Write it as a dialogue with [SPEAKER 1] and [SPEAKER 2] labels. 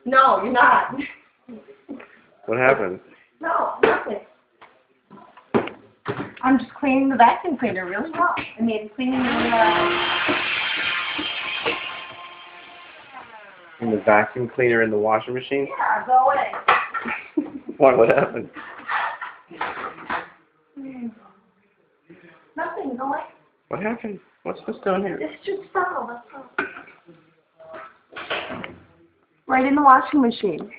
[SPEAKER 1] No, you're not.
[SPEAKER 2] What happened?
[SPEAKER 1] No, nothing. I'm just cleaning the vacuum cleaner really well. I mean, cleaning
[SPEAKER 2] In the vacuum cleaner in the washing machine?
[SPEAKER 1] Yeah, go away.
[SPEAKER 2] Why? What happened?
[SPEAKER 1] Nothing, go away.
[SPEAKER 2] What happened? What's this down here?
[SPEAKER 1] It's just foul, that's all. Right in the washing machine.